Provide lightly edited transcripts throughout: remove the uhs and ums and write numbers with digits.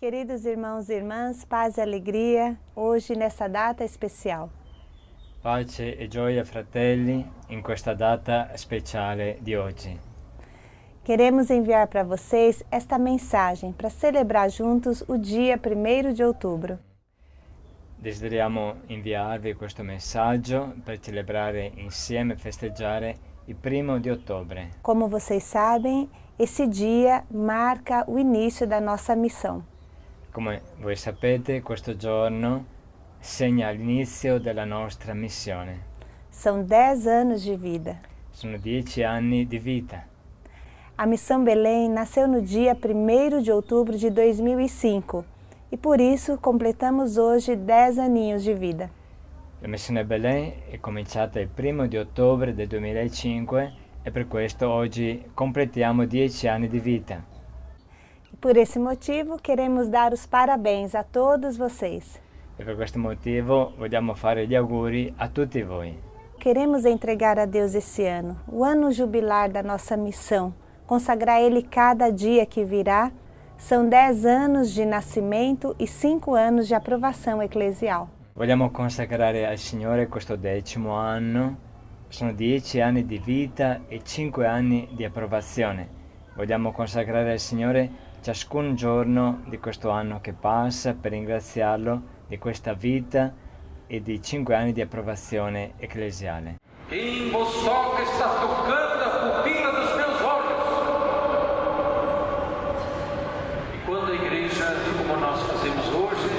Queridos irmãos e irmãs, paz e alegria, hoje nessa data especial. Pace e gioia, fratelli, in questa data speciale di oggi. Queremos enviar para vocês esta mensagem para celebrar juntos o dia 1º de outubro. Desideriamo inviarvi questo messaggio per celebrare insieme e festeggiare il 1° di ottobre. Como vocês sabem, esse dia marca o início da nossa missão. Come voi sapete, questo giorno segna l'inizio della nostra missione. São 10 anos de vida. Sono 10 anni di vita. A Missão Belém nasceu no dia 1º de outubro de 2005 e por isso completamos hoje 10 aninhos de vida. La missione Belém è cominciata il 1° di ottobre del 2005 e per questo oggi completiamo 10 anni di vita. Por esse motivo, queremos dar os parabéns a todos vocês. E per questo motivo vogliamo fare gli auguri a tutti voi. Queremos entregar a Deus esse ano, o ano jubilar da nossa missão, consagrar a Ele cada dia que virá. São 10 anos de nascimento e 5 anos de aprovação eclesial. Vogliamo consacrare al Signore questo 10° anno. Sono 10 anni di vita e 5 anni di approvazione. Vogliamo consacrare al Signore ciascun giorno di questo anno che passa per ringraziarlo di questa vita e di 5 anni di approvazione ecclesiale. Quem vos toca está tocando a pupila dos meus olhos. E quando a igreja, como nós fazemos hoje,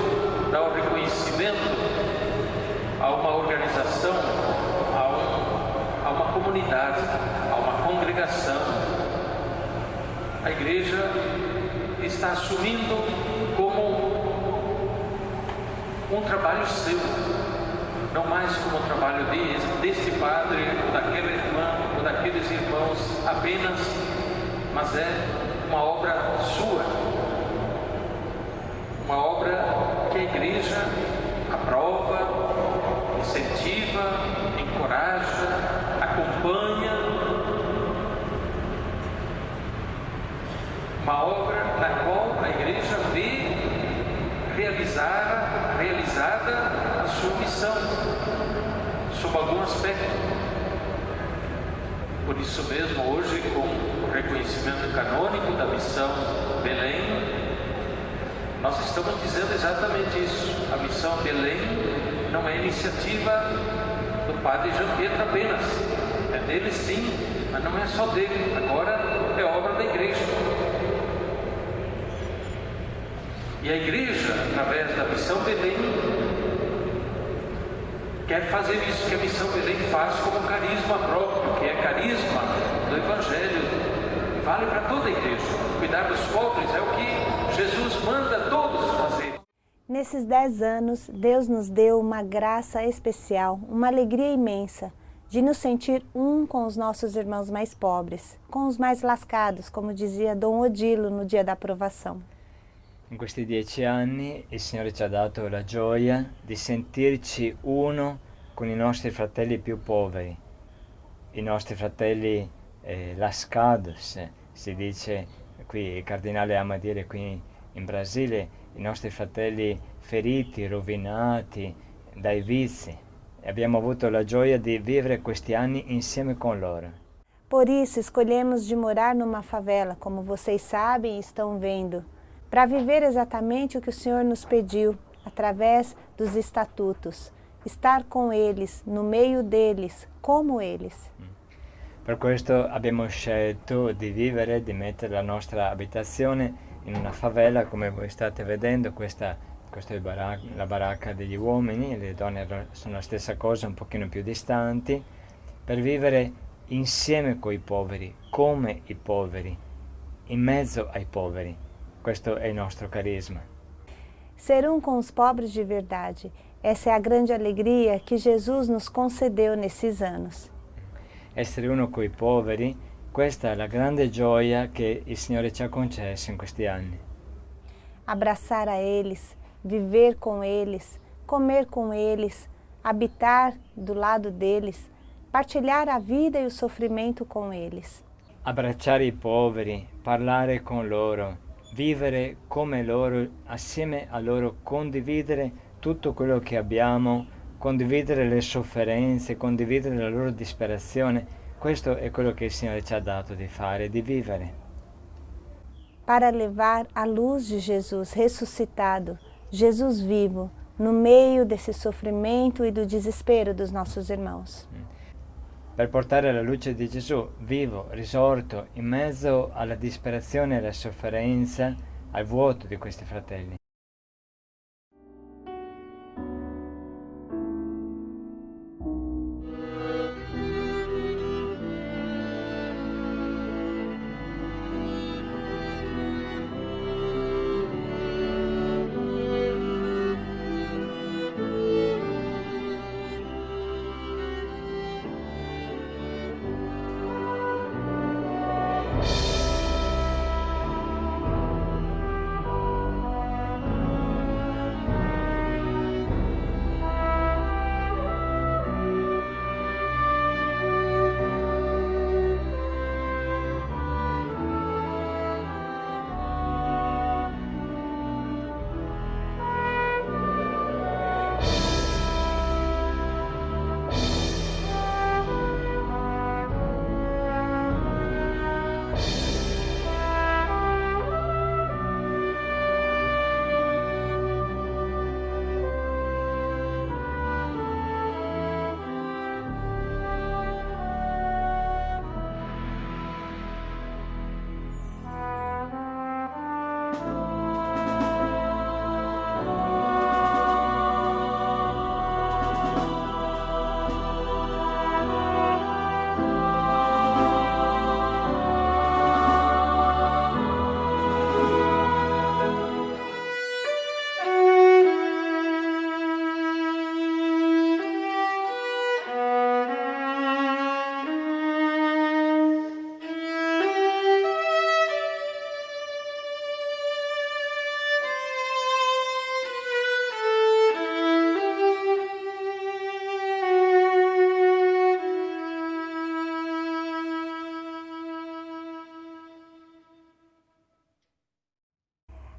dá o reconhecimento a uma organização, a uma comunidade, a uma congregação, a igreja está assumindo como um trabalho seu, não mais como um trabalho deste padre, ou daquela irmã, ou daqueles irmãos apenas, mas é uma obra sua, uma obra que a igreja aprova, incentiva, encoraja, acompanha, uma obra na qual a igreja vê realizada a sua missão, sob algum aspecto. Por isso mesmo, hoje, com o reconhecimento canônico da missão Belém, nós estamos dizendo exatamente isso. A missão Belém não é iniciativa do padre Jean Pietro apenas, é dele sim, mas não é só dele, agora é obra da igreja. E a igreja, através da missão Belém, quer fazer isso que a missão Belém faz como carisma próprio, que é carisma do Evangelho. Vale para toda a igreja. Cuidar dos pobres é o que Jesus manda todos fazer. Nesses 10 anos, Deus nos deu uma graça especial, uma alegria imensa de nos sentir um com os nossos irmãos mais pobres, com os mais lascados, como dizia Dom Odilo no dia da aprovação. In questi 10 anni il Signore ci ha dato la gioia di sentirci uno con i nostri fratelli più poveri, i nostri fratelli lascados, si dice qui, il cardinale ama dire qui in Brasile, i nostri fratelli feriti, rovinati dai vizi. E abbiamo avuto la gioia di vivere questi anni insieme con loro. Por isso, escolhemos de morar numa favela, como vocês sabem e estão vendo, para viver exatamente o que o Senhor nos pediu, através dos estatutos, estar com eles, no meio deles, como eles. Per questo abbiamo scelto di vivere, di mettere la nostra abitazione in una favela, come voi state vedendo. Questa è la baracca degli uomini, le donne sono la stessa cosa, un pochino più distanti, per vivere insieme coi poveri, come i poveri, in mezzo ai poveri. Questo è il nostro carisma. Ser um com os pobres de verdade. Essa é a grande alegria que Jesus nos concedeu nesses anos. Essere uno coi poveri, questa è la grande gioia che il Signore ci ha concesso in questi anni. Abraçar a eles, viver com eles, comer com eles, habitar do lado deles, partilhar a vida e o sofrimento com eles. Abbracciare i poveri, parlare con loro, vivere come loro, assieme a loro condividere tutto quello che abbiamo, condividere le sofferenze, condividere la loro disperazione. Questo è quello che il Signore ci ha dato di fare, di vivere. Para levar a luz de Jesus ressuscitado, Jesus vivo, no meio desse sofrimento e do desespero dos nossos irmãos. Per portare la luce di Gesù vivo, risorto, in mezzo alla disperazione e alla sofferenza, al vuoto di questi fratelli.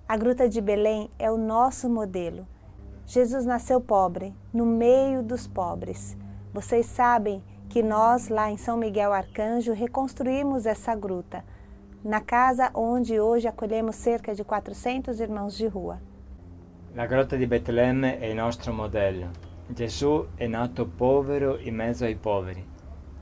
A Gruta de Belém é o nosso modelo. Jesus nasceu pobre, no meio dos pobres. Vocês sabem que nós, lá em São Miguel Arcanjo, reconstruímos essa gruta, na casa onde hoje acolhemos cerca de 400 irmãos de rua. La grotta di Betlemme è il nostro modello. Gesù è nato povero in mezzo ai poveri.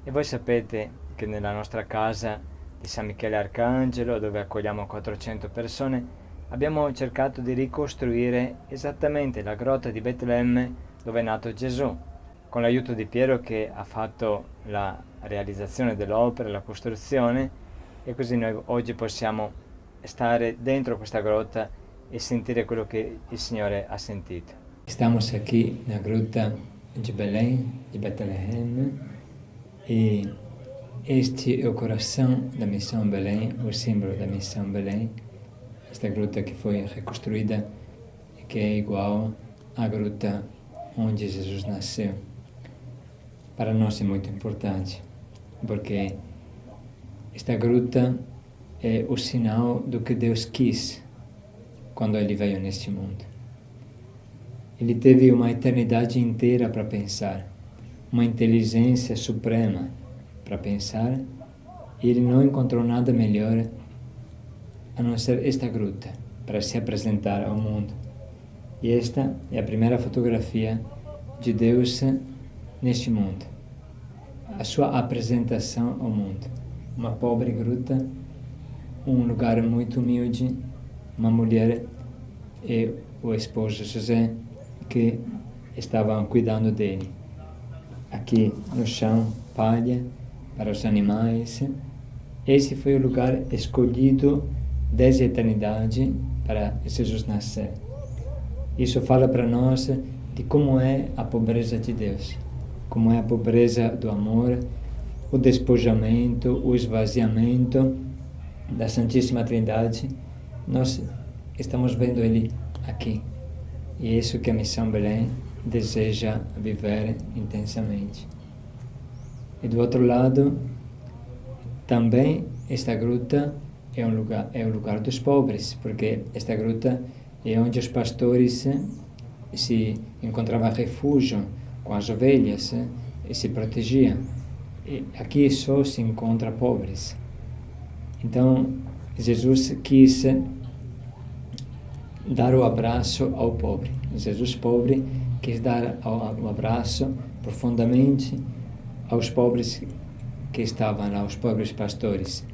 E voi sapete che nella nostra casa di San Michele Arcangelo, dove accogliamo 400 persone, abbiamo cercato di ricostruire esattamente la grotta di Betlemme dove è nato Gesù, con l'aiuto di Piero che ha fatto la realizzazione dell'opera, la costruzione, e così noi oggi possiamo stare dentro questa grotta e sentire quello che il Signore ha sentito. Estamos aqui na gruta de Belém, de Betlehem, e este é o coração da Missão Belém, o símbolo da Missão Belém. Esta gruta que foi reconstruída e que é igual à gruta onde Jesus nasceu. Para nós é muito importante, porque esta gruta é o sinal do que Deus quis quando Ele veio neste mundo. Ele teve uma eternidade inteira para pensar, uma inteligência suprema para pensar, e Ele não encontrou nada melhor a não ser esta gruta para se apresentar ao mundo. E esta é a primeira fotografia de Deus neste mundo, a sua apresentação ao mundo. Uma pobre gruta, um lugar muito humilde, uma mulher e o esposo José que estavam cuidando dele. Aqui no chão, palha para os animais. Esse foi o lugar escolhido desde a eternidade para Jesus nascer. Isso fala para nós de como é a pobreza de Deus, como é a pobreza do amor, o despojamento, o esvaziamento da Santíssima Trindade. Nós estamos vendo Ele aqui. E é isso que a Missão Belém deseja viver intensamente. E do outro lado, também esta gruta é o lugar dos pobres, porque esta gruta é onde os pastores se encontravam refúgio com as ovelhas e se protegiam. E aqui só se encontra pobres. Então, Jesus quis dar o abraço ao pobre. Jesus pobre quis dar o abraço profundamente aos pobres que estavam lá, aos pobres pastores.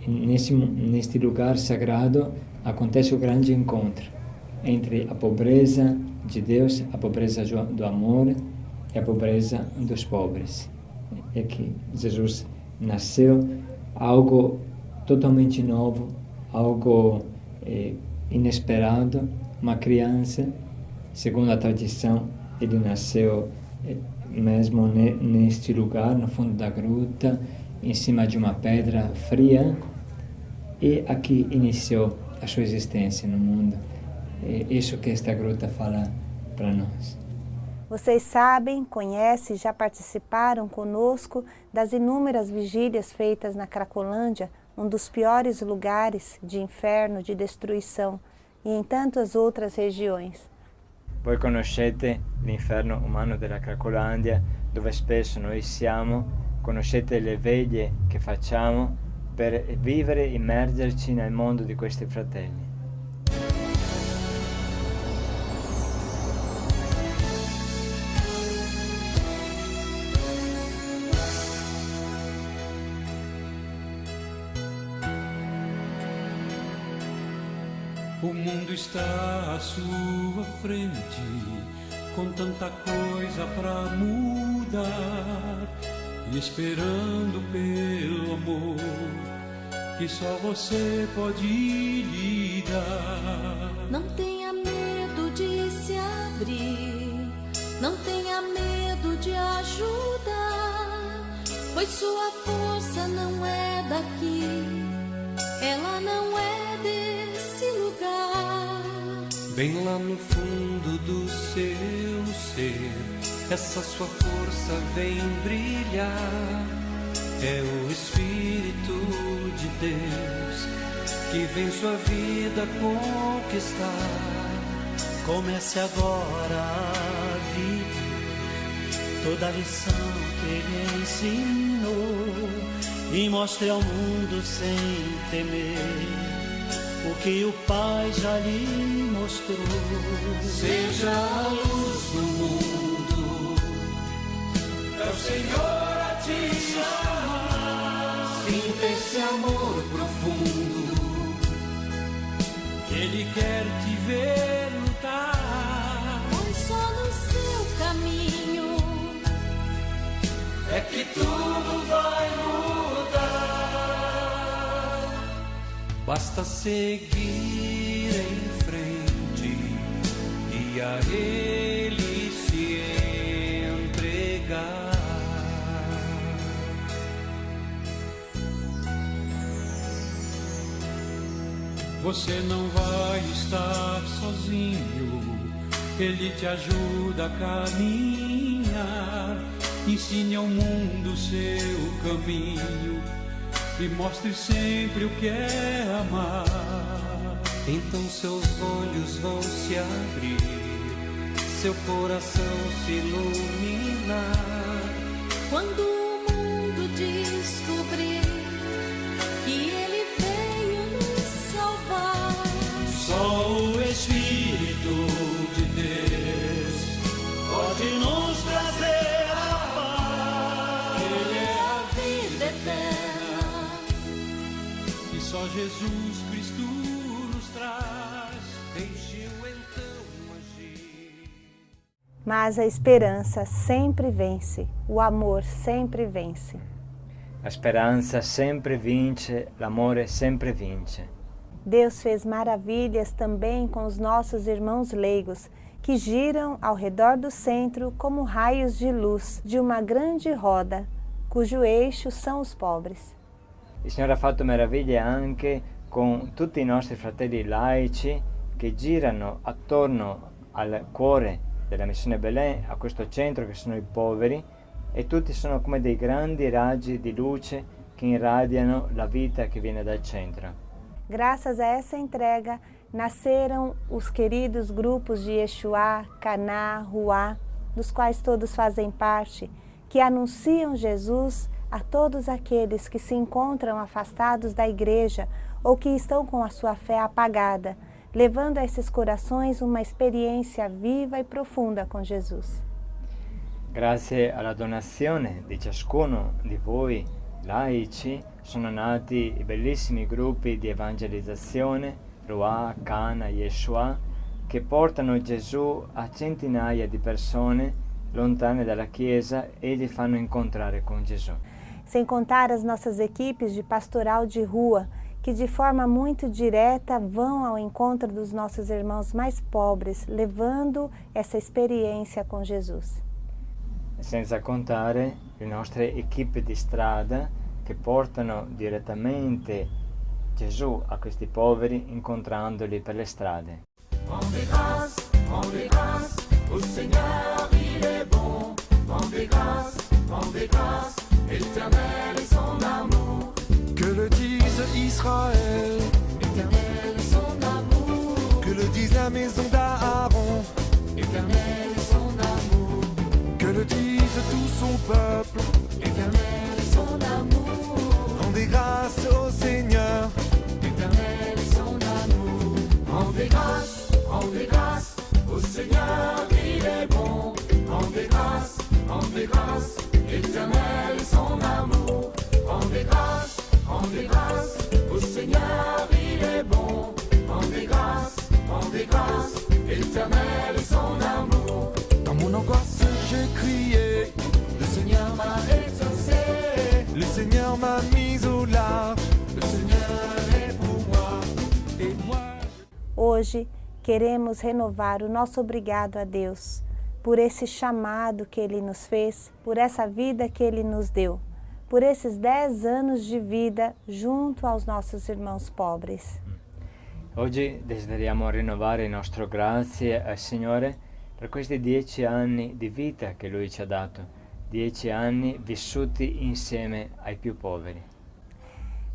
Neste lugar sagrado acontece o grande encontro entre a pobreza de Deus, a pobreza do amor e a pobreza dos pobres. É que Jesus nasceu algo totalmente novo, algo inesperado. Uma criança, segundo a tradição, ele nasceu mesmo neste lugar, no fundo da gruta, em cima de uma pedra fria, e aqui iniciou a sua existência no mundo. É isso que esta gruta fala para nós. Vocês sabem, conhecem, já participaram conosco das inúmeras vigílias feitas na Cracolândia, um dos piores lugares de inferno, de destruição, e em tantas outras regiões. Voi conoscete l'inferno umano della Cracolandia, dove spesso noi siamo, conoscete le veglie che facciamo per vivere e immergerci nel mondo di questi fratelli. O mundo está à sua frente, com tanta coisa pra mudar, e esperando pelo amor que só você pode lhe dar. Não tenha medo de se abrir, não tenha medo de ajudar, pois sua força não é daqui, ela não é desse lugar. Bem lá no fundo do seu ser, essa sua força vem brilhar. É o Espírito de Deus que vem sua vida conquistar. Comece agora a viver toda a lição que Ele ensinou e mostre ao mundo sem temer o que o Pai já lhe mostrou. Seja a luz do mundo, é o Senhor a te chamar. Sinta esse amor profundo, Ele quer te ver lutar. Pois só no seu caminho é que tudo vai mudar. Basta seguir em frente e a Ele se entregar. Você não vai estar sozinho, Ele te ajuda a caminhar. Ensine ao mundo seu caminho e mostre sempre o que é amar. Então seus olhos vão se abrir, seu coração se iluminar. quando o mundo descobrir que Ele veio nos salvar. Só o Espírito de Deus pode nos trazer a paz. Ele é a vida eterna. E só Jesus Cristo nos traz. Deixe-o então agir. Mas a esperança sempre vence, o amor sempre vence. La speranza sempre vince, l'amore sempre vince. Deus fez maravilhas também com os nossos irmãos leigos, que giram ao redor do centro como raios de luz de uma grande roda, cujo eixo são os pobres. Il Signore ha fatto meraviglie anche con tutti i nostri fratelli laici che girano attorno al cuore della missione Belén, a questo centro che sono i poveri, e tutti sono come dei grandi raggi di luce che irradiano la vita che viene dal centro. Graças a essa entrega, nasceram os queridos grupos de Yeshua, Caná, Ruá, dos quais todos fazem parte, que anunciam Jesus a todos aqueles que se encontram afastados da igreja ou que estão com a sua fé apagada, levando a esses corações uma experiência viva e profunda com Jesus. Grazie alla donazione di ciascuno di voi laici sono nati i bellissimi gruppi di evangelizzazione, Ruah, Cana, Yeshua, che portano Gesù a centinaia di persone lontane dalla Chiesa e li fanno incontrare con Gesù. Sem contar as nossas equipes de pastoral de rua, que de forma muito direta vão ao encontro dos nossos irmãos mais pobres, levando essa experiência com Jesus. Senza contare le nostre equipe di strada che portano direttamente Gesù a questi poveri incontrandoli per le strade. Rendez grâce, au Seigneur il est bon. Rendez grâce, éternel est son amour. Que le dise Israël, Éternel est son amour. que le dise la maison d'Aaron, Éternel est son amour. que le dise tout son peuple. Éternel est son amour. Rendez grâce au Seigneur, Éternel est son amour. Rendez grâce, au Seigneur il est bon. Rendez grâce, éternel est son amour. Rendez grâce, au Seigneur il est bon. Rendez grâce, éternel est son amour. dans mon angoisse j'ai crié, Le Seigneur m'a exaucé, le Seigneur m'a mis au large, le Seigneur est pour moi. et moi Hoje, queremos renovar o nosso obrigado a Deus por esse chamado que Ele nos fez, por essa vida que Ele nos deu, por esses 10 anos de vida junto aos nossos irmãos pobres. Oggi desideriamo rinnovare il nostro grazie al Signore per questi 10 anni di vita che Lui ci ha dato, 10 anni vissuti insieme ai più poveri.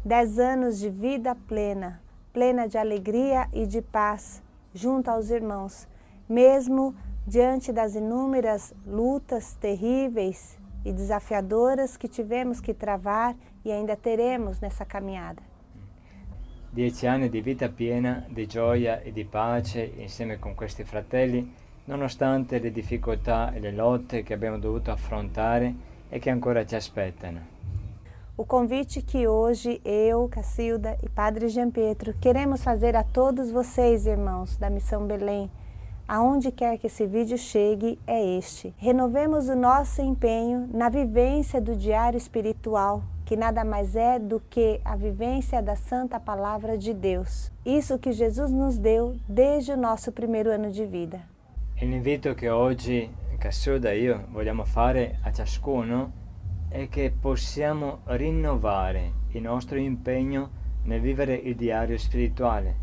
10 anos de vida plena, plena de alegria e de paz, junto aos irmãos, mesmo diante das inúmeras lutas terríveis e desafiadoras que tivemos que travar e ainda teremos nessa caminhada. 10 anni di vita piena, di gioia e di pace insieme con questi fratelli, nonostante le difficoltà e le lotte che abbiamo dovuto affrontare e che ancora ci aspettano. O convite que hoje eu, Cacilda e Padre Jean Pietro queremos fazer a todos vocês, irmãos da Missão Belém, aonde quer que esse vídeo chegue, é este. Renovemos o nosso empenho na vivência do diário espiritual, que nada mais é do que a vivência da Santa Palavra de Deus. Isso que Jesus nos deu desde o nosso primeiro ano de vida. E l'invito che oggi Cacilda e io vogliamo fare a ciascuno è che possiamo rinnovare il nostro impegno nel vivere il diario spirituale,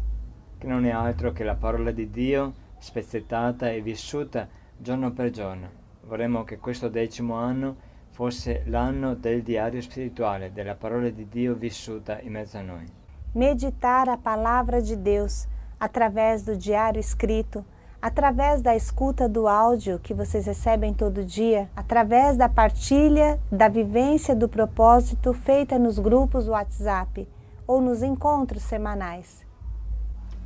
che non è altro che la parola di Dio spezzettata e vissuta giorno per giorno. Vorremmo che questo 10° anno fosse l'anno del diario spirituale, della parola di Dio vissuta in mezzo a noi. Meditar a palavra de Deus através do diário escrito, através da escuta do áudio que vocês recebem todo dia, através da partilha da vivência do propósito feita nos grupos WhatsApp ou nos encontros semanais.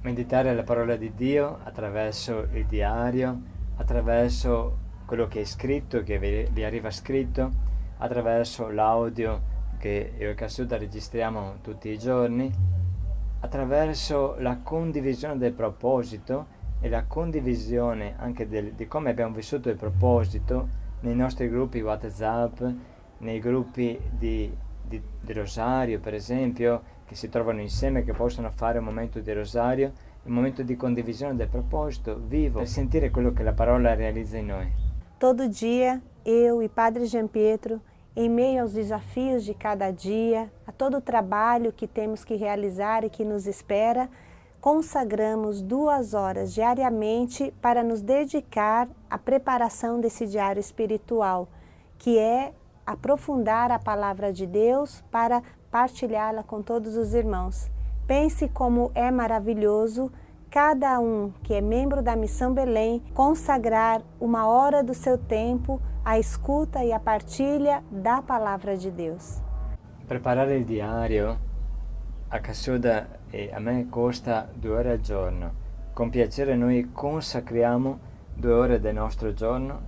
Meditare la parola di Dio attraverso il diario, attraverso quello che è scritto, che vi arriva scritto, attraverso l'audio che io e Cacilda registriamo tutti i giorni, attraverso la condivisione del proposito e la condivisione anche di come abbiamo vissuto il proposito nei nostri gruppi WhatsApp, nei gruppi di rosario per esempio, che si trovano insieme, che possono fare un momento di rosario, un momento di condivisione del proposito vivo, per sentire quello che la parola realizza in noi. Todo dia, eu e Padre Jean Pietro, em meio aos desafios de cada dia, a todo o trabalho que temos que realizar e que nos espera, consagramos 2 horas diariamente para nos dedicar à preparação desse diário espiritual, que é aprofundar a palavra de Deus para partilhá-la com todos os irmãos. Pense como é maravilhoso cada um que é membro da Missão Belém consagrar uma hora do seu tempo à escuta e à partilha da palavra de Deus. Preparare il diario a Cassuda a me costa 2 ore al giorno. Con piacere noi consacriamo 2 ore del nostro giorno,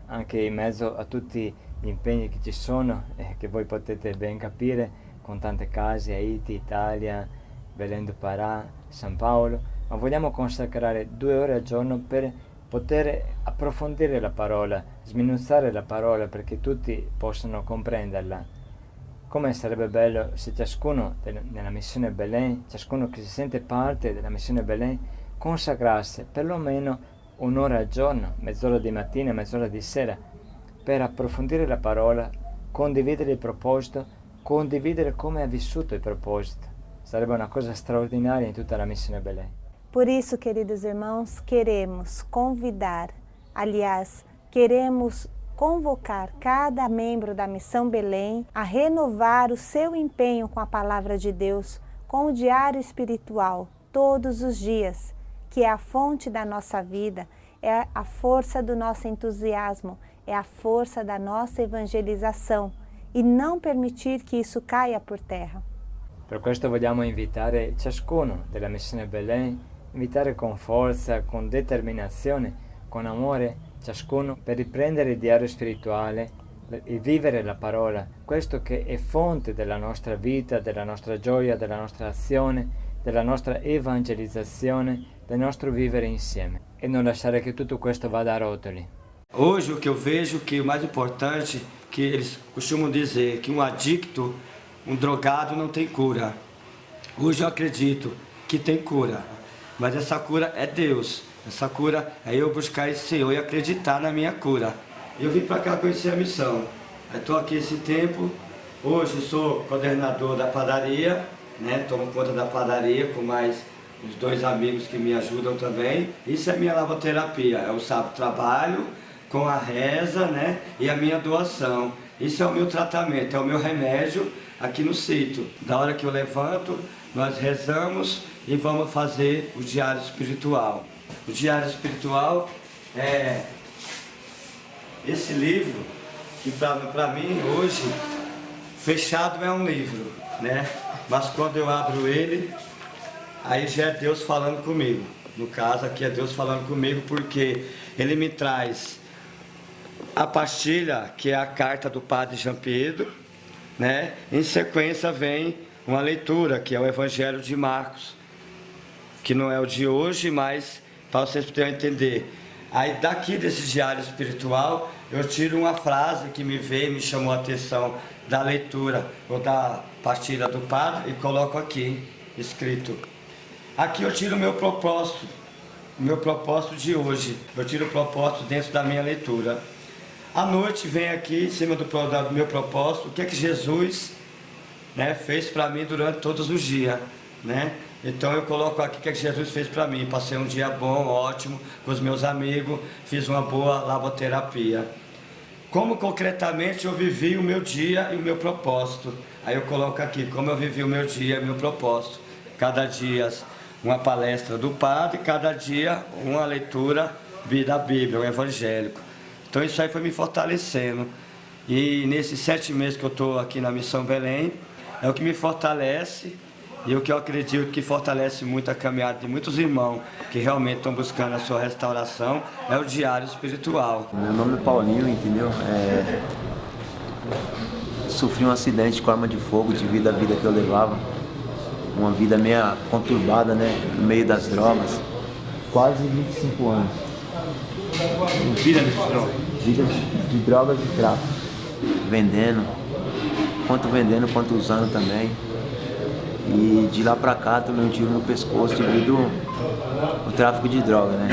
anche in mezzo a tutti gli impegni che ci sono e che voi potete ben capire, con tante case, Haiti, Italia, Belém do Pará, San Paolo, ma vogliamo consacrare 2 ore al giorno per poter approfondire la parola, sminuzzare la parola perché tutti possano comprenderla. Come sarebbe bello se ciascuno nella missione Belém, ciascuno che si sente parte della missione Belém, consacrasse perlomeno 1 ora al giorno, mezz'ora di mattina e mezz'ora di sera, per approfondire la parola, condividere il proposito, condividere come ha vissuto il proposito. Sarebbe una cosa straordinaria in tutta la missione Belém. Por isso, queridos irmãos, queremos convidar, aliás, queremos convocar cada membro da Missão Belém a renovar o seu empenho com a palavra de Deus, com o diário espiritual, todos os dias, que é a fonte da nossa vida, é a força do nosso entusiasmo, é a força da nossa evangelização, e não permitir que isso caia por terra. Per questo vogliamo invitare ciascuno della missione Belém, invitare con forza, con determinazione, con amore ciascuno per riprendere il diario spirituale e vivere la parola, questo che è fonte della nostra vita, della nostra gioia, della nostra azione, della nostra evangelizzazione, del nostro vivere insieme e non lasciare che tutto questo vada a rotoli. Hoje o que eu vejo que o mais importante, que eles costumam dizer que um adicto, um drogado não tem cura. Hoje eu acredito que tem cura, mas essa cura é Deus. Essa cura é eu buscar esse Senhor e acreditar na minha cura. Eu vim para cá conhecer a missão. Estou aqui esse tempo. Hoje sou coordenador da padaria, né? Tomo conta da padaria com mais os 2 amigos que me ajudam também. Isso é minha lavoterapia. É o sábado trabalho com a reza, né? E a minha doação. Isso é o meu tratamento, é o meu remédio aqui no sítio. Da hora que eu levanto, nós rezamos e vamos fazer o diário espiritual. O diário espiritual é esse livro que para mim hoje fechado é um livro, né? Mas quando eu abro ele, aí já é Deus falando comigo. No caso aqui é Deus falando comigo porque ele me traz a pastilha, que é a carta do Padre Jean Pedro, né? Em sequência vem uma leitura, que é o Evangelho de Marcos, que não é o de hoje, mas para vocês poderem entender. Aí daqui desse diário espiritual, eu tiro uma frase que me veio, me chamou a atenção da leitura ou da pastilha do Padre e coloco aqui, escrito. Aqui eu tiro o meu propósito de hoje. Eu tiro o propósito dentro da minha leitura. À noite vem aqui, em cima do meu propósito, o que é que Jesus, né, fez para mim durante todos os dias, né? Então eu coloco aqui o que é que Jesus fez para mim. Passei um dia bom, ótimo, com os meus amigos, fiz uma boa lavoterapia. Como concretamente eu vivi o meu dia e o meu propósito. Aí eu coloco aqui, como eu vivi o meu dia e o meu propósito. Cada dia uma palestra do padre, cada dia uma leitura da Bíblia, o evangélico. Então isso aí foi me fortalecendo. E nesses 7 meses que eu estou aqui na Missão Belém, é o que me fortalece e o que eu acredito que fortalece muito a caminhada de muitos irmãos que realmente estão buscando a sua restauração, é o diário espiritual. Meu nome é Paulinho, entendeu? Sofri um acidente com arma de fogo devido à vida que eu levava. Uma vida meio conturbada, né? No meio das drogas. Quase 25 anos. Vida de drogas? Vida de drogas e tráfico. Vendendo. Quanto usando também. E de lá pra cá tomei um tiro no pescoço devido ao tráfico de droga, né?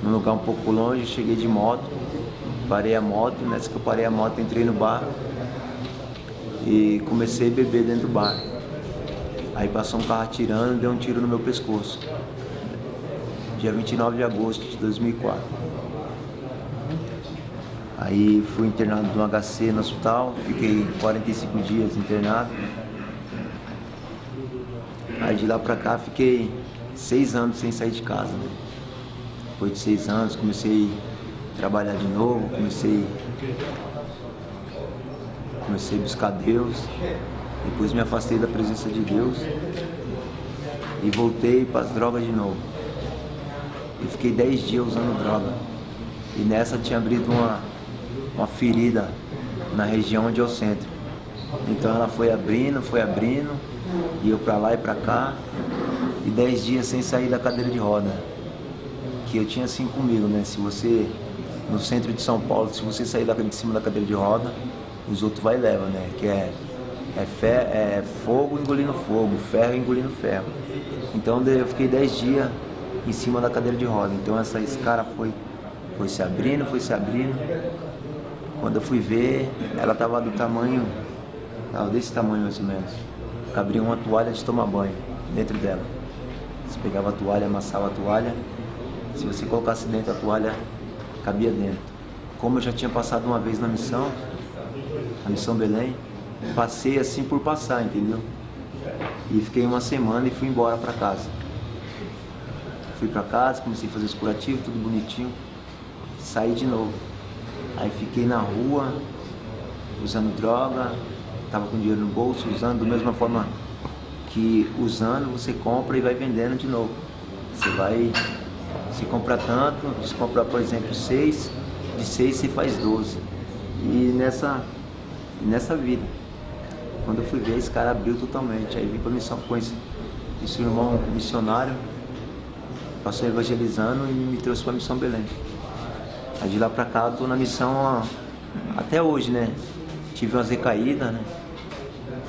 Num lugar um pouco longe, cheguei de moto, parei a moto, nessa que eu parei a moto entrei no bar e comecei a beber dentro do bar. Aí passou um carro atirando e deu um tiro no meu pescoço. Dia 29 de agosto de 2004. Aí fui internado no HC no hospital, fiquei 45 dias internado. Aí de lá pra cá fiquei 6 anos sem sair de casa, né? Depois de 6 anos comecei a trabalhar de novo, comecei a buscar Deus. Depois me afastei da presença de Deus e voltei para as drogas de novo. E fiquei 10 dias usando droga. E nessa tinha abrido uma ferida na região onde eu centro. Então ela foi abrindo, e eu pra lá e pra cá, e 10 dias sem sair da cadeira de roda. Que eu tinha assim comigo, né? Se você, no centro de São Paulo, se você sair de cima da cadeira de roda, os outros vai e leva, né? Que é fogo engolindo fogo, ferro engolindo ferro. Então eu fiquei 10 dias em cima da cadeira de roda. Então essa escara foi se abrindo. Quando eu fui ver, ela tava desse tamanho mais ou menos. Cabria uma toalha de tomar banho dentro dela. Você pegava a toalha, amassava a toalha. Se você colocasse dentro a toalha, cabia dentro. Como eu já tinha passado uma vez na missão Belém, passei assim por passar, entendeu? E fiquei uma semana e fui embora para casa. Fui para casa, comecei a fazer os curativos, tudo bonitinho. Saí de novo. Aí fiquei na rua, usando droga, tava com dinheiro no bolso, usando da mesma forma que usando, você compra e vai vendendo de novo. Você compra tanto, você compra, por exemplo, 6, de 6 você faz 12. E nessa vida, quando eu fui ver, esse cara abriu totalmente. Aí vim pra missão com esse irmão missionário, passou evangelizando e me trouxe pra missão Belém. Aí de lá pra cá eu tô na missão até hoje, né? Tive umas recaídas, né?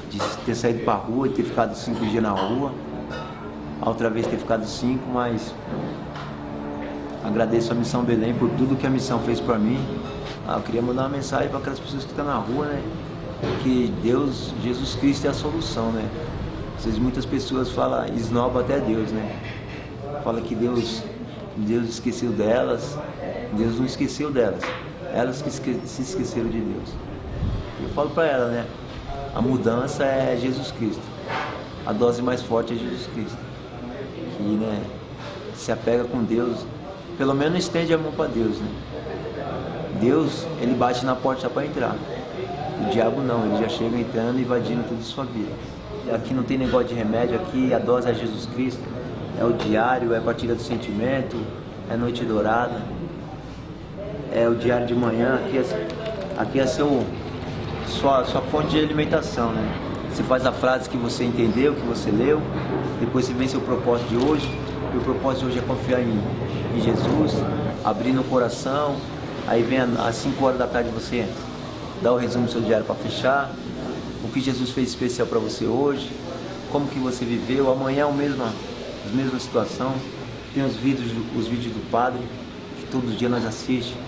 De ter saído pra rua, de ter ficado 5 dias na rua. A outra vez ter ficado 5, mas agradeço a missão Belém por tudo que a missão fez pra mim. Eu queria mandar uma mensagem para aquelas pessoas que estão na rua, né? Que Deus, Jesus Cristo é a solução, né? Às vezes muitas pessoas falam, esnobam até Deus, né? Fala que Deus esqueceu delas. Deus não esqueceu delas. Elas que se esqueceram de Deus. Eu falo para ela, né? A mudança é Jesus Cristo. A dose mais forte é Jesus Cristo. Que, né, se apega com Deus, pelo menos estende a mão para Deus, né? Deus, ele bate na porta para entrar. O diabo não, ele já chega entrando e invadindo toda a sua vida. Aqui não tem negócio de remédio, aqui a dose é Jesus Cristo. É o diário, é a partilha do sentimento, é noite dourada. É o diário de manhã, aqui é sua fonte de alimentação, né? Você faz a frase que você entendeu, que você leu, depois você vem seu propósito de hoje. E o propósito de hoje é confiar em Jesus, abrindo o coração. Aí vem às 5 horas da tarde você dá o resumo do seu diário para fechar. O que Jesus fez especial para você hoje, como que você viveu. Amanhã é a mesma situação. Tem os vídeos do padre, que todo dia nós assistimos.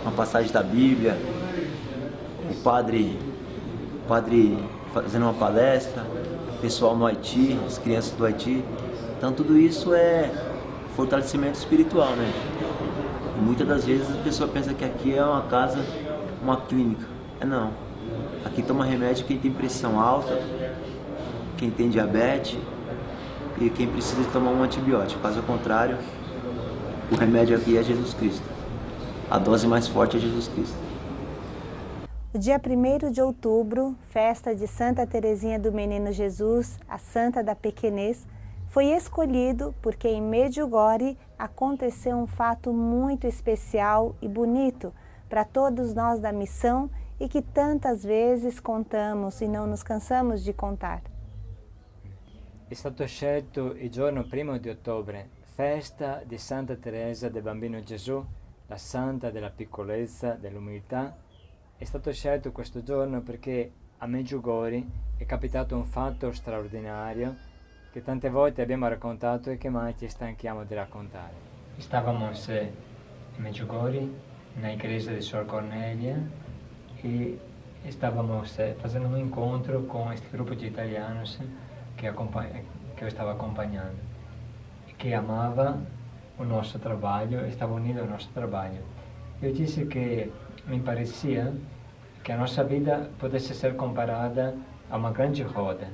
Uma passagem da Bíblia, o padre fazendo uma palestra, o pessoal no Haiti, as crianças do Haiti. Então tudo isso é fortalecimento espiritual, né? E muitas das vezes a pessoa pensa que aqui é uma casa, uma clínica. Não. Aqui toma remédio quem tem pressão alta, quem tem diabetes e quem precisa tomar um antibiótico. Caso contrário, o remédio aqui é Jesus Cristo. A dose mais forte é Jesus Cristo. O dia 1º de outubro, festa de Santa Teresinha do Menino Jesus, a Santa da Pequenez, foi escolhido porque em Medjugorje aconteceu um fato muito especial e bonito para todos nós da missão e que tantas vezes contamos e não nos cansamos de contar. È stato scelto il giorno 1 di ottobre, festa di Santa Teresa del Bambino Gesù, la Santa della Piccolezza, dell'Umiltà. È stato scelto questo giorno perché a Medjugorje è capitato un fatto straordinario che tante volte abbiamo raccontato e che mai ci stanchiamo di raccontare. Estávamos em Medjugorje, na igreja de Sor Cornélia, e estávamos fazendo um encontro com este grupo de italianos que eu estava acompanhando, que amava o nosso trabalho, estava unido ao nosso trabalho. Eu disse que me parecia que a nossa vida pudesse ser comparada a uma grande roda.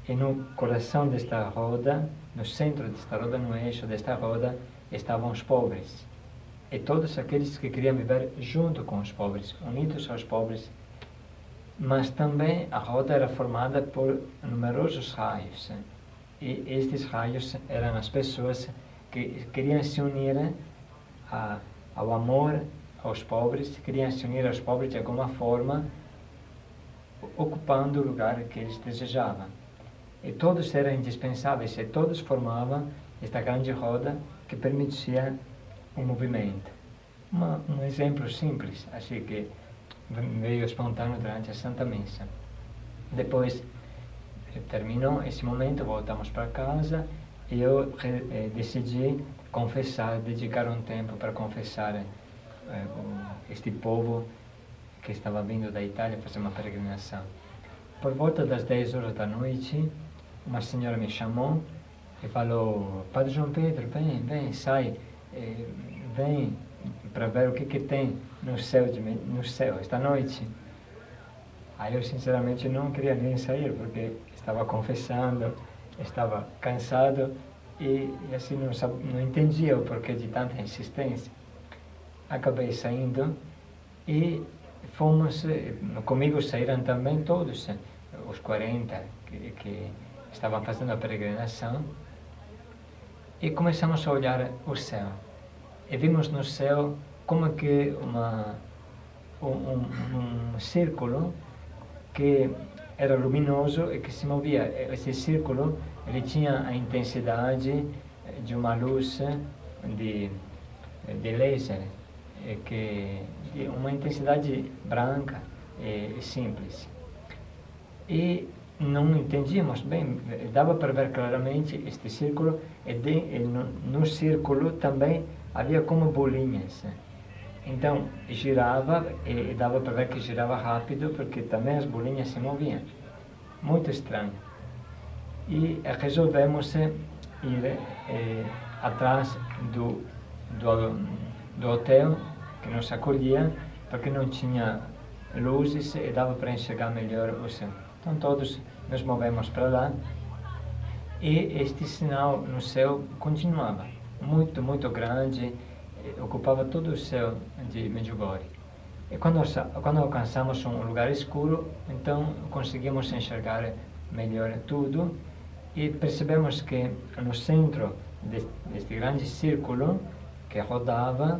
E no coração desta roda, no centro desta roda, no eixo desta roda, estavam os pobres. E todos aqueles que queriam viver junto com os pobres, unidos aos pobres. Mas também a roda era formada por numerosos raios. E estes raios eram as pessoas que queriam se unir ao amor aos pobres, queriam se unir aos pobres de alguma forma, ocupando o lugar que eles desejavam. E todos eram indispensáveis, e todos formavam esta grande roda que permitia um movimento. Um exemplo simples, assim que veio espontâneo durante a Santa Missa. Depois terminou esse momento, voltamos para casa e eu decidi confessar, dedicar um tempo para confessar este povo que estava vindo da Itália fazer uma peregrinação. Por volta das 10 horas da noite, uma senhora me chamou e falou: Padre João Pedro, vem, sai, vem para ver o que tem no céu esta noite. Aí eu sinceramente não queria nem sair, porque estava confessando, estava cansado e assim não entendia o porquê de tanta insistência. Acabei saindo e fomos, comigo saíram também todos, os 40 que estavam fazendo a peregrinação, e começamos a olhar o céu. E vimos no céu como que um círculo que era luminoso e que se movia. Esse círculo, ele tinha a intensidade de uma luz de laser, de uma intensidade branca e simples. E não entendíamos bem, dava para ver claramente este círculo, e no círculo também havia como bolinhas. Então girava e dava para ver que girava rápido, porque também as bolinhas se moviam. Muito estranho. E resolvemos ir atrás do hotel que nos acolhia, porque não tinha luzes e dava para enxergar melhor o céu. Então todos nos movemos para lá e este sinal no céu continuava, muito, muito grande, ocupava todo o céu de Medjugorje. E quando alcançamos um lugar escuro, então conseguimos enxergar melhor tudo e percebemos que no centro deste grande círculo que rodava,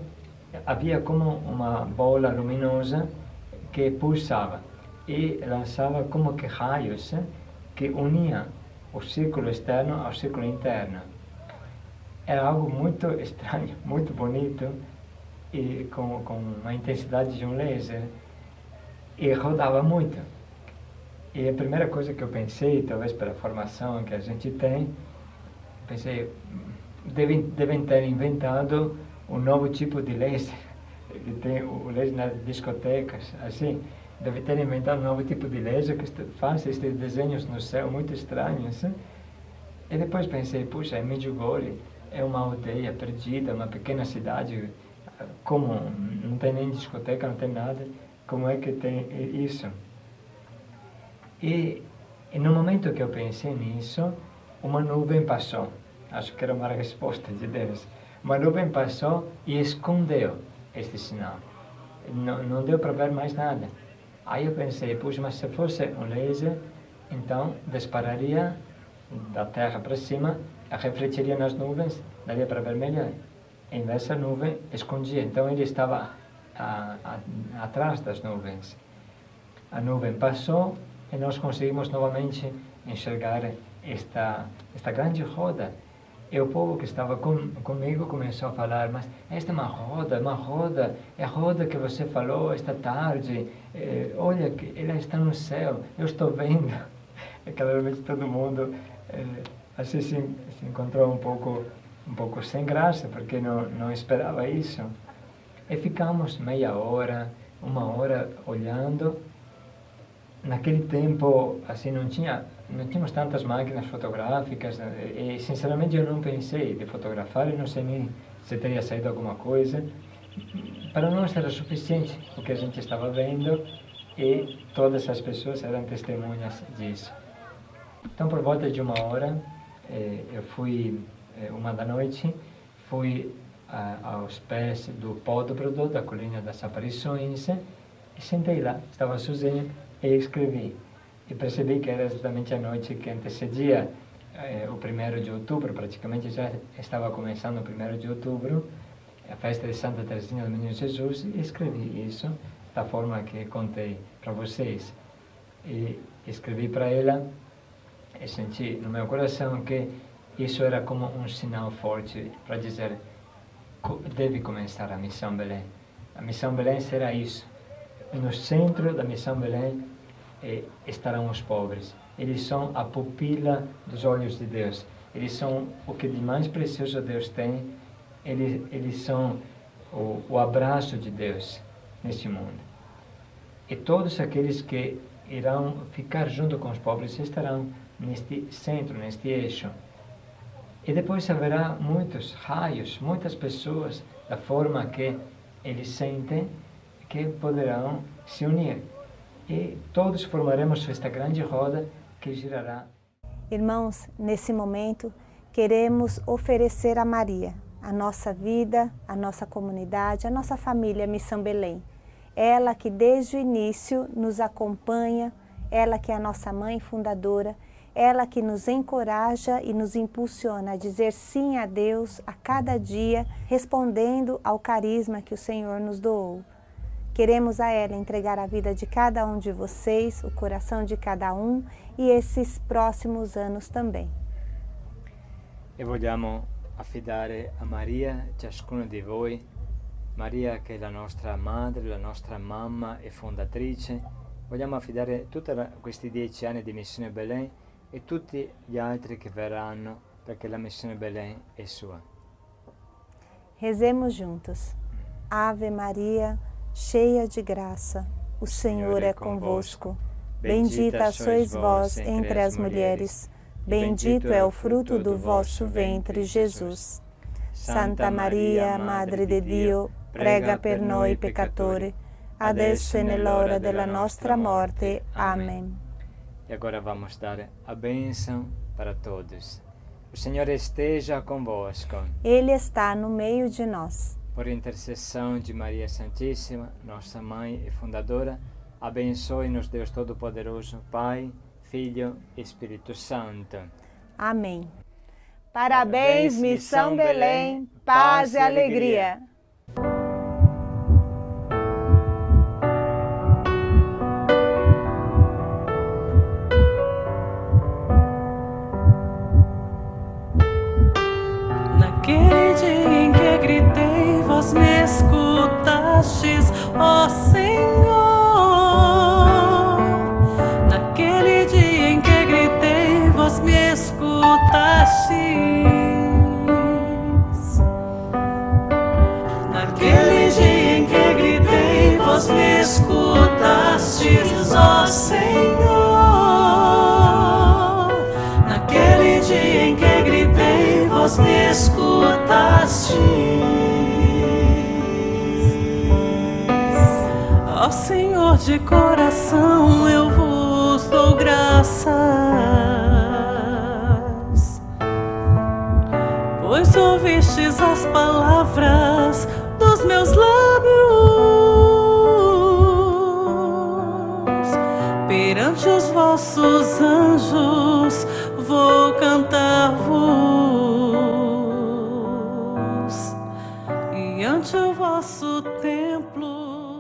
havia como uma bola luminosa que pulsava e lançava como que raios que uniam o círculo externo ao círculo interno. Era algo muito estranho, muito bonito, e com uma intensidade de um laser, e rodava muito. E a primeira coisa que eu pensei, talvez pela formação que a gente tem, pensei, devem ter inventado um novo tipo de laser, que tem o laser nas discotecas, assim, deve ter inventado um novo tipo de laser que faz estes desenhos no céu muito estranhos. E depois pensei, puxa, é Medjugorje, é uma aldeia perdida, uma pequena cidade, como não tem nem discoteca, não tem nada, como é que tem isso? E no momento que eu pensei nisso, uma nuvem passou. Acho que era uma resposta de Deus. Uma nuvem passou e escondeu este sinal. Não deu para ver mais nada. Aí eu pensei, puxa, mas se fosse um laser, então dispararia da terra para cima, refletiria nas nuvens, daria para ver melhor. Em vez da nuvem, escondia. Então ele estava atrás das nuvens. A nuvem passou e nós conseguimos novamente enxergar esta grande roda. E o povo que estava comigo começou a falar, mas esta é uma roda, é a roda que você falou esta tarde, olha, que ela está no céu, eu estou vendo. E claramente todo mundo assim se encontrou um pouco sem graça, porque não esperava isso. E ficamos meia hora, uma hora olhando. Naquele tempo, assim, não tínhamos tantas máquinas fotográficas e sinceramente eu não pensei de fotografar, eu não sei nem se teria saído alguma coisa. para nós era suficiente o que a gente estava vendo e todas as pessoas eram testemunhas disso. Então, por volta de 1h, eu fui, 1h, fui aos pés do Pódromo da Colina das Aparições e sentei lá, estava sozinho e escrevi. E percebi que era exatamente a noite que antecedia o 1º de outubro, praticamente já estava começando o 1º de outubro, a festa de Santa Teresinha do Menino Jesus, e escrevi isso da forma que contei para vocês. E escrevi para ela e senti no meu coração que isso era como um sinal forte para dizer: deve começar a Missão Belém. A Missão Belém será isso. No centro da Missão Belém estarão os pobres. Eles são a pupila dos olhos de Deus. Eles são o que de mais precioso Deus tem. Eles são o abraço de Deus neste mundo. E todos aqueles que irão ficar junto com os pobres estarão neste centro, neste eixo. E depois haverá muitos raios, muitas pessoas, da forma que eles sentem, que poderão se unir. E todos formaremos esta grande roda que girará. Irmãos, nesse momento, queremos oferecer a Maria a nossa vida, a nossa comunidade, a nossa família Missão Belém. Ela que desde o início nos acompanha, ela que é a nossa mãe fundadora, ela que nos encoraja e nos impulsiona a dizer sim a Deus a cada dia, respondendo ao carisma que o Senhor nos doou. Queremos a ela entregar a vida de cada um de vocês, o coração de cada um e esses próximos anos também. E vogliamo affidare a Maria ciascuno di voi, Maria che è la nostra madre, la nostra mamma e fondatrice. Vogliamo affidare tutti questi 10 anni di Missione Belém e tutti gli altri che verranno, perché la Missione Belém è sua. Rezemos juntos. Ave Maria, cheia de graça, o Senhor é convosco. Bendita sois vós entre as mulheres, bendito é o fruto do vosso ventre, Jesus. Santa Maria, Madre de Dio, prega per noi peccatori, adesso e nell'ora della nostra morte. Amém. E agora vamos dar a bênção para todos. O Senhor esteja convosco. Ele está no meio de nós. Por intercessão de Maria Santíssima, nossa Mãe e Fundadora, abençoe-nos Deus Todo-Poderoso, Pai, Filho e Espírito Santo. Amém. Parabéns, Missão Belém, paz e alegria. Naquele dia em que gritei, vós me escutastes, ó Senhor. Naquele dia em que gritei, vós me escutastes. Naquele dia em que gritei, vós me escutastes, ó Senhor. Naquele dia em que gritei, vós me escutastes. Ó Senhor, de coração eu vos dou graças, pois ouvistes as palavras dos meus lábios. Perante os vossos anjos vou cantar-vos, e ante o vosso templo